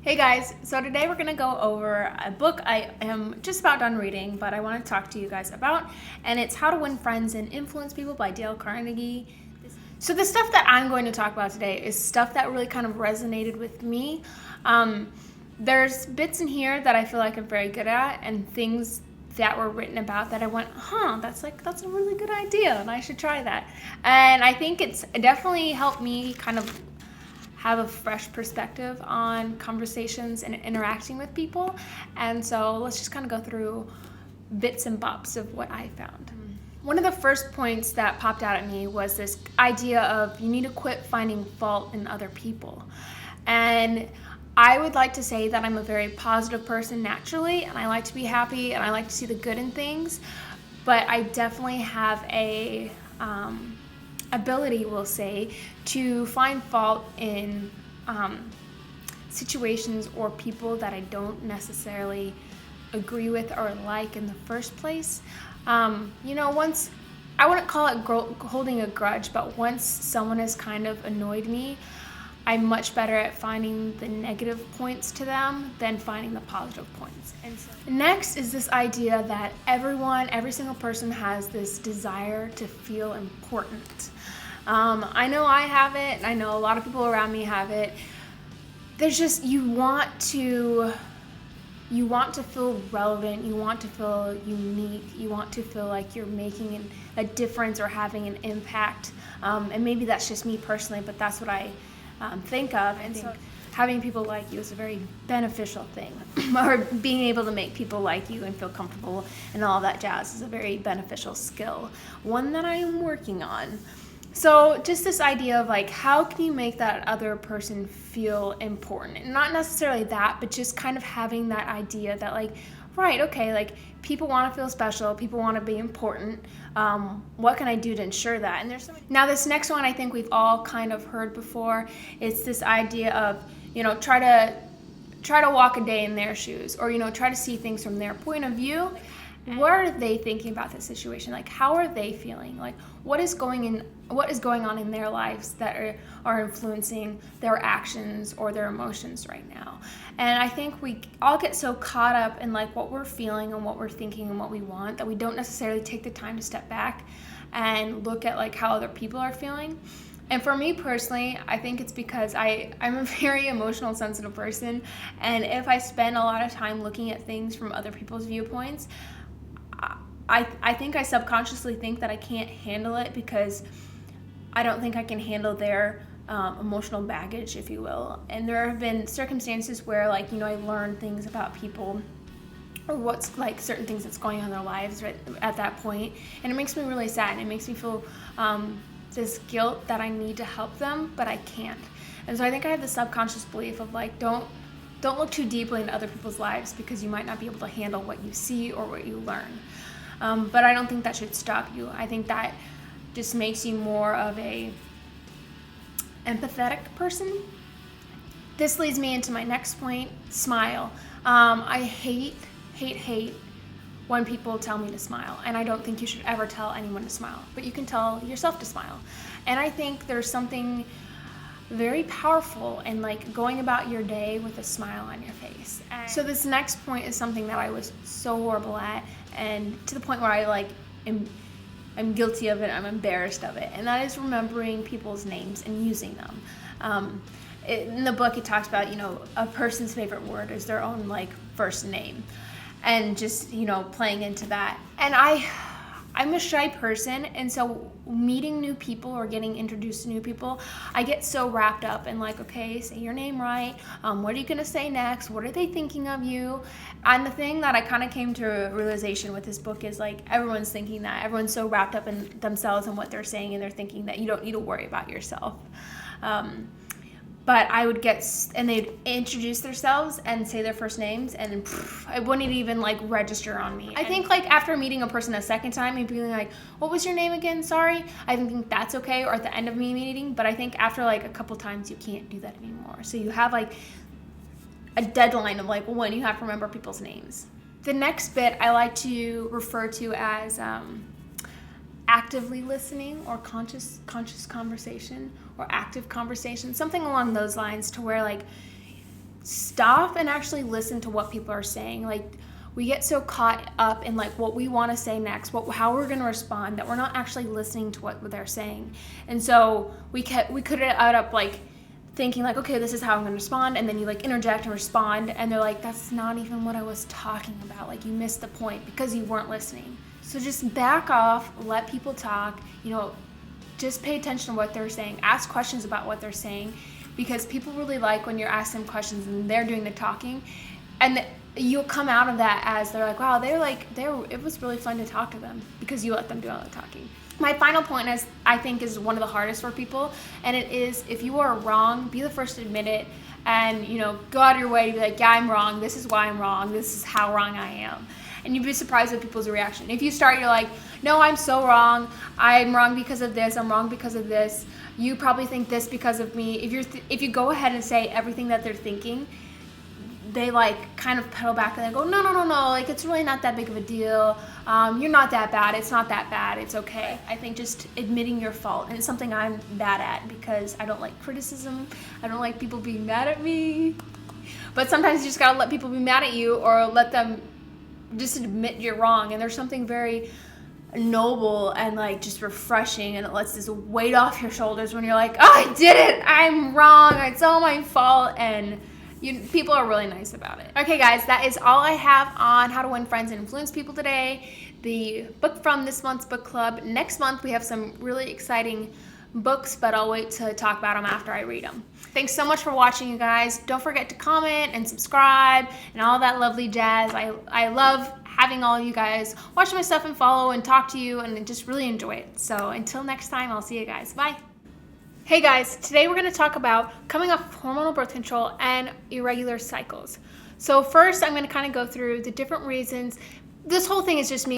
Hey guys, so today we're going to go over a book I am just about done reading, but I want to talk to you guys about, and it's How to Win Friends and Influence People by Dale Carnegie. So the stuff that I'm going to talk about today is stuff that really kind of resonated with me. There's bits in here that I feel like I'm very good at, and things that were written about that I went, that's a really good idea, and I should try that. And I think it's definitely helped me kind of have a fresh perspective on conversations and interacting with people. And so let's just kind of go through bits and bops of what I found. One of the first points that popped out at me was this idea of you need to quit finding fault in other people. And I would like to say that I'm a very positive person naturally, and I like to be happy, and I like to see the good in things. But I definitely have a ability, we'll say, to find fault in situations or people that I don't necessarily agree with or like in the first place. Once, I wouldn't call it holding a grudge, but once someone has kind of annoyed me, I'm much better at finding the negative points to them than finding the positive points. And so next is this idea that every single person has this desire to feel important. I know I have it, and I know a lot of people around me have it. There's just, you want to feel relevant, you want to feel unique, you want to feel like you're making a difference or having an impact. And maybe that's just me personally, but that's what I think of. And so having people like you is a very beneficial thing. Or being able to make people like you and feel comfortable and all that jazz is a very beneficial skill, one that I am working on. So just this idea of like, how can you make that other person feel important? And not necessarily that, but just kind of having that idea that like, right, okay, like people want to feel special, people want to be important. What can I do to ensure that? And now this next one I think we've all kind of heard before. It's this idea of, try to walk a day in their shoes, or, try to see things from their point of view. What are they thinking about this situation? Like, how are they feeling? Like, what is going on in their lives that are influencing their actions or their emotions right now? And I think we all get so caught up in like what we're feeling and what we're thinking and what we want that we don't necessarily take the time to step back and look at like how other people are feeling. And for me personally, I think it's because I'm a very emotional, sensitive person, and if I spend a lot of time looking at things from other people's viewpoints, I think I subconsciously think that I can't handle it because I don't think I can handle their emotional baggage, if you will. And there have been circumstances where, I learned things about people or what's like certain things that's going on in their lives right at that point, and it makes me really sad. It makes me feel this guilt that I need to help them, but I can't. And so I think I have this subconscious belief of like, don't look too deeply into other people's lives because you might not be able to handle what you see or what you learn. But I don't think that should stop you. I think that just makes you more of a empathetic person. This leads me into my next point, smile. I hate when people tell me to smile, and I don't think you should ever tell anyone to smile, but you can tell yourself to smile. And I think there's something very powerful in like going about your day with a smile on your face. And so this next point is something that I was so horrible at, and to the point where I I'm guilty of it, I'm embarrassed of it, and that is remembering people's names and using them. In the book it talks about, a person's favorite word is their own first name, and just, playing into that. And I'm a shy person, and so meeting new people or getting introduced to new people, I get so wrapped up in okay, say your name right, what are you gonna say next, what are they thinking of you? And the thing that I kind of came to a realization with this book is everyone's thinking that, everyone's so wrapped up in themselves and what they're saying, and they're thinking that you don't need to worry about yourself. But I would and they'd introduce themselves and say their first names, and it wouldn't even register on me. I think after meeting a person a second time and being like, what was your name again? Sorry. I think that's okay, or at the end of me meeting. But I think after a couple times, you can't do that anymore. So you have a deadline of when you have to remember people's names. The next bit I like to refer to as actively listening, or conscious conversation, or active conversation, something along those lines, to where stop and actually listen to what people are saying. Like, we get so caught up in like what we want to say next, how we're going to respond, that we're not actually listening to what they're saying. And so we could end up like thinking like, okay, this is how I'm going to respond, and then you like interject and respond, and they're like, that's not even what I was talking about. Like, you missed the point because you weren't listening. So just back off, let people talk, just pay attention to what they're saying, ask questions about what they're saying, because people really like when you're asking them questions and they're doing the talking, and you'll come out of that as they're like, wow, it was really fun to talk to them because you let them do all the talking. My final point I think is one of the hardest for people, and it is, if you are wrong, be the first to admit it, and go out of your way to be like, yeah, I'm wrong, this is why I'm wrong, this is how wrong I am. And you'd be surprised at people's reaction. If you start, you're like, no, I'm so wrong, I'm wrong because of this, I'm wrong because of this, you probably think this because of me. If you go ahead and say everything that they're thinking, they like kind of pedal back and they go, no, like, it's really not that big of a deal, you're not that bad, it's not that bad, it's okay. I think just admitting your fault, and it's something I'm bad at because I don't like criticism, I don't like people being mad at me, but sometimes you just gotta let people be mad at you, or let them just admit you're wrong. And there's something very noble and like just refreshing, and it lets this weight off your shoulders when you're like, oh, I did it, I'm wrong, it's all my fault, and people are really nice about it. Okay guys, that is all I have on how to win friends and influence people today. The book from this month's book club. Next month we have some really exciting books, but I'll wait to talk about them after I read them. Thanks so much for watching, you guys. Don't forget to comment and subscribe and all that lovely jazz. I love having all you guys watch my stuff and follow and talk to you, and just really enjoy it. So until next time, I'll see you guys. Bye. Hey guys, today we're going to talk about coming off hormonal birth control and irregular cycles. So first, I'm going to kind of go through the different reasons. This whole thing is just me